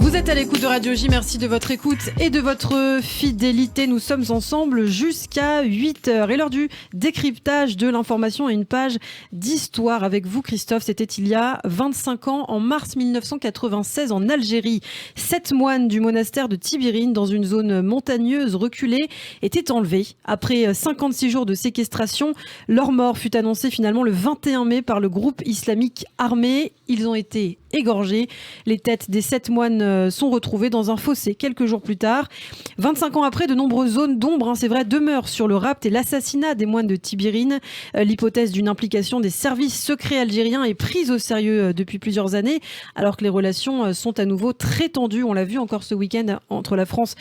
Vous êtes à l'écoute de Radio J, merci de votre écoute et de votre fidélité. Nous sommes ensemble jusqu'à 8h. Et l'heure du décryptage de l'information à une page d'histoire avec vous, Christophe. C'était il y a 25 ans, en mars 1996, en Algérie. 7 moines du monastère de Tibirine, dans une zone montagneuse reculée, étaient enlevés. Après 56 jours de séquestration, leur mort fut annoncée finalement le 21 mai par le groupe islamique armé. Ils ont été égorgés. Les têtes des 7 moines sont retrouvées dans un fossé quelques jours plus tard. 25 ans après, de nombreuses zones d'ombre, c'est vrai, demeurent sur le rapt et l'assassinat des moines de Tibirine. L'hypothèse d'une implication des services secrets algériens est prise au sérieux depuis plusieurs années, alors que les relations sont à nouveau très tendues. On l'a vu encore ce week-end entre la France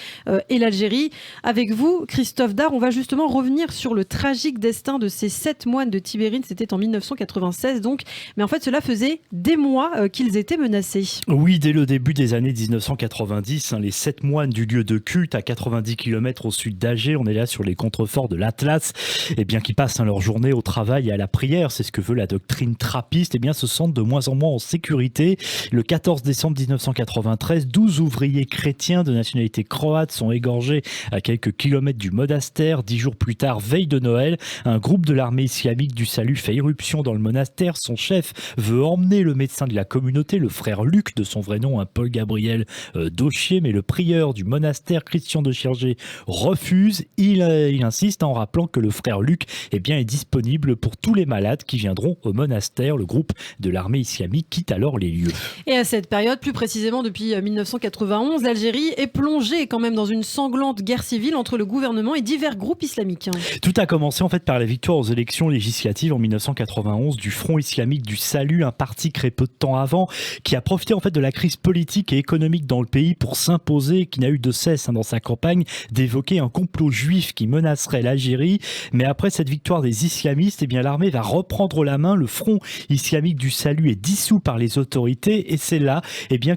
et l'Algérie. Avec vous, Christophe Dard, on va justement revenir sur le tragique destin de ces 7 moines de Tibirine. C'était en 1996 donc. Mais en fait, cela faisait des mois qu'ils étaient menacés. Oui, dès le début des années 1990, les 7 moines du lieu de culte à 90 km au sud d'Alger, on est là sur les contreforts de l'Atlas, qui passent leur journée au travail et à la prière, c'est ce que veut la doctrine trappiste, se sentent de moins en moins en sécurité. Le 14 décembre 1993, 12 ouvriers chrétiens de nationalité croate sont égorgés à quelques kilomètres du monastère. 10 jours plus tard, veille de Noël, un groupe de l'armée islamique du salut fait irruption dans le monastère. Son chef veut emmener le médecin de la communauté, le frère Luc, de son vrai nom, Paul Gabriel Dauchier, mais le prieur du monastère, Christian de Chirgé, refuse. Il insiste en rappelant que le frère Luc est disponible pour tous les malades qui viendront au monastère. Le groupe de l'armée islamique quitte alors les lieux. Et à cette période, plus précisément depuis 1991, l'Algérie est plongée quand même dans une sanglante guerre civile entre le gouvernement et divers groupes islamiques. Tout a commencé en fait par la victoire aux élections législatives en 1991 du Front islamique du salut, un parti créé peu de temps avant, qui a profité en fait de la crise politique et économique dans le pays pour s'imposer, qui n'a eu de cesse dans sa campagne d'évoquer un complot juif qui menacerait l'Algérie. Mais après cette victoire des islamistes, l'armée va reprendre la main. Le Front islamique du salut est dissous par les autorités et c'est là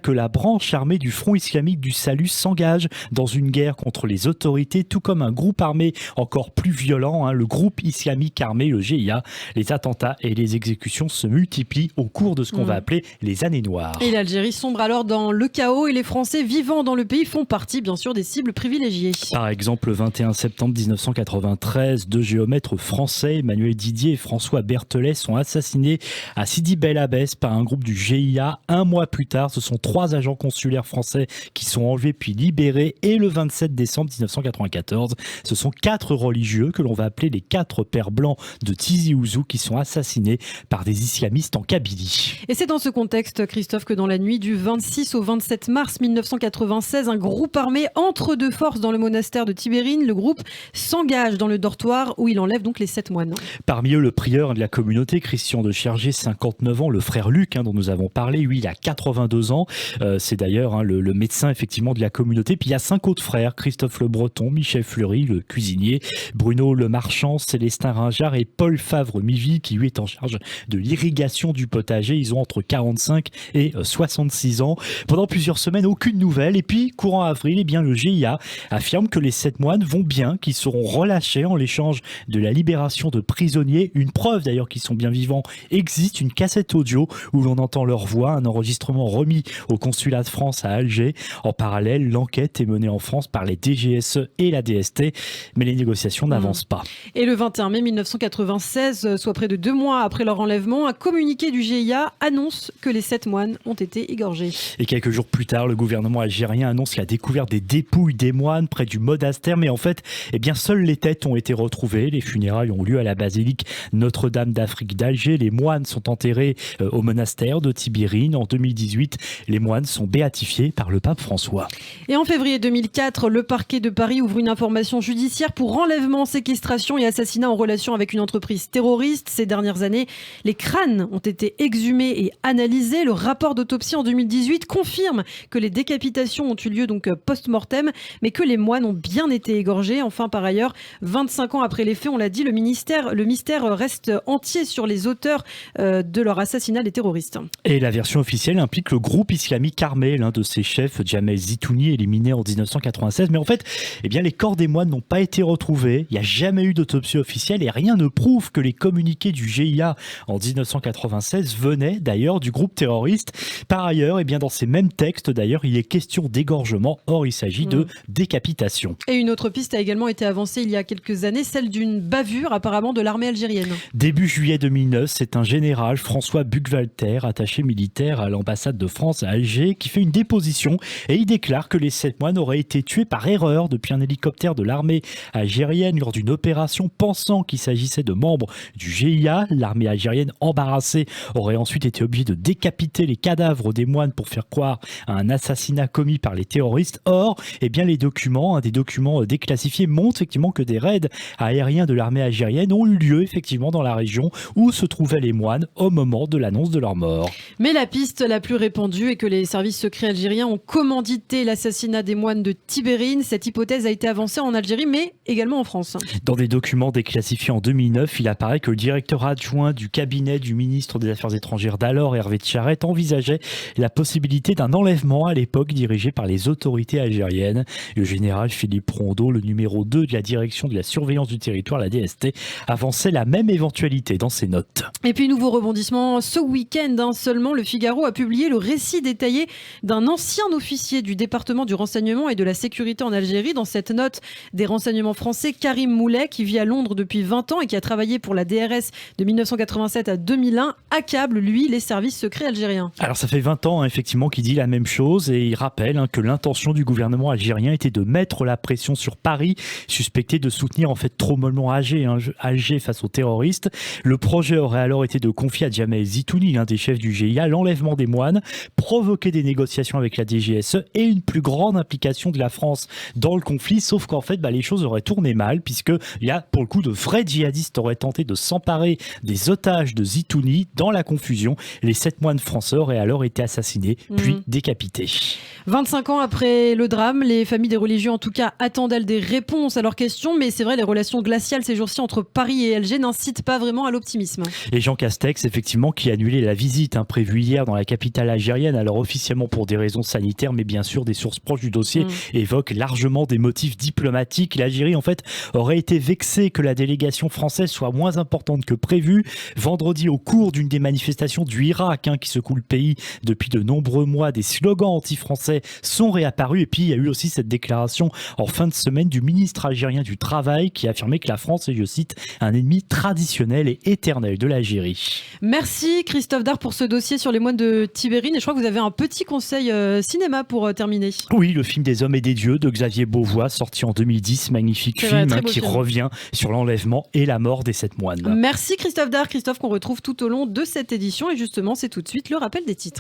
que la branche armée du Front islamique du salut s'engage dans une guerre contre les autorités, tout comme un groupe armé encore plus violent, le groupe islamique armé, le GIA. Les attentats et les exécutions se multiplient au cours de ce qu'on va appeler les années noires. Et l'Algérie sombre alors dans le chaos et les Français vivant dans le pays font partie bien sûr des cibles privilégiées. Par exemple, le 21 septembre 1993, 2 géomètres français, Emmanuel Didier et François Berthelet, sont assassinés à Sidi Bel Abbès par un groupe du GIA. Un mois plus tard, ce sont 3 agents consulaires français qui sont enlevés puis libérés. Et le 27 décembre 1994, ce sont 4 religieux que l'on va appeler les 4 pères blancs de Tizi Ouzou qui sont assassinés par des islamistes en Kabylie. Et c'est dans ce contexte, Christophe, que dans la nuit du 26 au 27 mars 1996, un groupe armé entre deux forces dans le monastère de Tibérine. Le groupe s'engage dans le dortoir où il enlève donc les 7 moines. Parmi eux, le prieur de la communauté, Christian de Chirgé, 59 ans, le frère Luc, dont nous avons parlé, lui, il a 82 ans. C'est d'ailleurs le médecin effectivement de la communauté. Puis il y a 5 autres frères, Christophe Le Breton, Michel Fleury, le cuisinier, Bruno Le Marchand, Célestin Ringard et Paul Favre-Miville, qui lui est en charge de l'irrigation du potager. Ils ont entre 45 et 66 ans. Pendant plusieurs semaines, aucune nouvelle. Et puis, courant avril, le GIA affirme que les 7 moines vont bien, qu'ils seront relâchés en l'échange de la libération de prisonniers. Une preuve d'ailleurs qu'ils sont bien vivants existe, une cassette audio où l'on entend leur voix, un enregistrement remis au consulat de France à Alger. En parallèle, l'enquête est menée en France par les DGSE et la DST, mais les négociations n'avancent pas. Et le 21 mai 1996, soit près de 2 mois après leur enlèvement, un communiqué du GIA annonce que les 7 moines ont été égorgés. Et quelques jours plus tard, le gouvernement algérien annonce la découverte des dépouilles des moines près du monastère, mais en fait, seules les têtes ont été retrouvées. Les funérailles ont lieu à la basilique Notre-Dame d'Afrique d'Alger. Les moines sont enterrés au monastère de Tibirine. En 2018, les moines sont béatifiés par le pape François. Et en février 2004, le parquet de Paris ouvre une information judiciaire pour enlèvement, séquestration et assassinat en relation avec une entreprise terroriste. Ces dernières années, les crânes ont été exhumés et analysés. Le rapport d'autopsie en 2018 confirme que les décapitations ont eu lieu donc post-mortem, mais que les moines ont bien été égorgés. Enfin, par ailleurs, 25 ans après les faits, on l'a dit, le mystère reste entier sur les auteurs de leur assassinat des terroristes. Et la version officielle implique le groupe islamique armé, l'un de ses chefs, Jamel Zitouni, éliminé en 1996. Mais en fait, les corps des moines n'ont pas été retrouvés. Il n'y a jamais eu d'autopsie officielle et rien ne prouve que les communiqués du GIA en 1996 venaient d'ailleurs du groupe terroriste. Par ailleurs, dans ces mêmes textes, texte d'ailleurs, il est question d'égorgement, or il s'agit de décapitation. Et une autre piste a également été avancée il y a quelques années, celle d'une bavure apparemment de l'armée algérienne. Début juillet 2009, c'est un général, François Buckwalter, attaché militaire à l'ambassade de France à Alger, qui fait une déposition et il déclare que les 7 moines auraient été tués par erreur depuis un hélicoptère de l'armée algérienne lors d'une opération pensant qu'il s'agissait de membres du GIA. L'armée algérienne, embarrassée, aurait ensuite été obligée de décapiter les cadavres des moines pour faire croire à un assassinat commis par les terroristes. Or, des documents déclassifiés montrent effectivement que des raids aériens de l'armée algérienne ont eu lieu effectivement dans la région où se trouvaient les moines au moment de l'annonce de leur mort. Mais la piste la plus répandue est que les services secrets algériens ont commandité l'assassinat des moines de Tibérine. Cette hypothèse a été avancée en Algérie, mais également en France. Dans des documents déclassifiés en 2009, il apparaît que le directeur adjoint du cabinet du ministre des Affaires étrangères d'alors, Hervé Tcharet, envisageait la possibilité d'un enlèvement à l'époque dirigé par les autorités algériennes. Le général Philippe Rondeau, le numéro 2 de la direction de la surveillance du territoire, la DST, avançait la même éventualité dans ses notes. Et puis, nouveau rebondissement, ce week-end seulement, le Figaro a publié le récit détaillé d'un ancien officier du département du renseignement et de la sécurité en Algérie. Dans cette note des renseignements français, Karim Moulet, qui vit à Londres depuis 20 ans et qui a travaillé pour la DRS de 1987 à 2001, accable, lui, les services secrets algériens. Alors ça fait 20 ans effectivement qu'il dit la même chose et il rappelle que l'intention du gouvernement algérien était de mettre la pression sur Paris, suspecté de soutenir en fait trop mollement Alger face aux terroristes. Le projet aurait alors été de confier à Djamel Zitouni, l'un des chefs du GIA, l'enlèvement des moines, provoquer des négociations avec la DGSE et une plus grande implication de la France dans le conflit, sauf qu'en fait les choses auraient tourné mal puisque il y a pour le coup de vrais djihadistes auraient tenté de s'emparer des otages de Zitouni. Dans la confusion, les 7 moines français auraient alors été assassinés puis décapités. 25 ans après le drame, les familles des religieux en tout cas attendent elles des réponses à leurs questions, mais c'est vrai, les relations glaciales ces jours-ci entre Paris et Alger n'incitent pas vraiment à l'optimisme. Et Jean Castex, effectivement, qui a annulé la visite prévue hier dans la capitale algérienne, alors officiellement pour des raisons sanitaires, mais bien sûr des sources proches du dossier évoquent largement des motifs diplomatiques. L'Algérie en fait aurait été vexée que la délégation française soit moins importante que prévu. Vendredi, au cours d'une des manifestations du Irak qui secoue le pays depuis de nombreux mois, des slogans anti-français sont réapparus. Et puis il y a eu aussi cette déclaration en fin de semaine du ministre algérien du Travail qui a affirmé que la France est, je cite, un ennemi traditionnel et éternel de l'Algérie. Merci Christophe Dard pour ce dossier sur les moines de Tibérine. Et je crois que vous avez un petit conseil cinéma pour terminer. Oui, le film des hommes et des dieux de Xavier Beauvois, sorti en 2010, magnifique film qui revient sur l'enlèvement et la mort des 7 moines. Merci Christophe Dard, Christophe qu'on retrouve tout au long de cette édition. Et justement, c'est tout de suite le rappel des titres.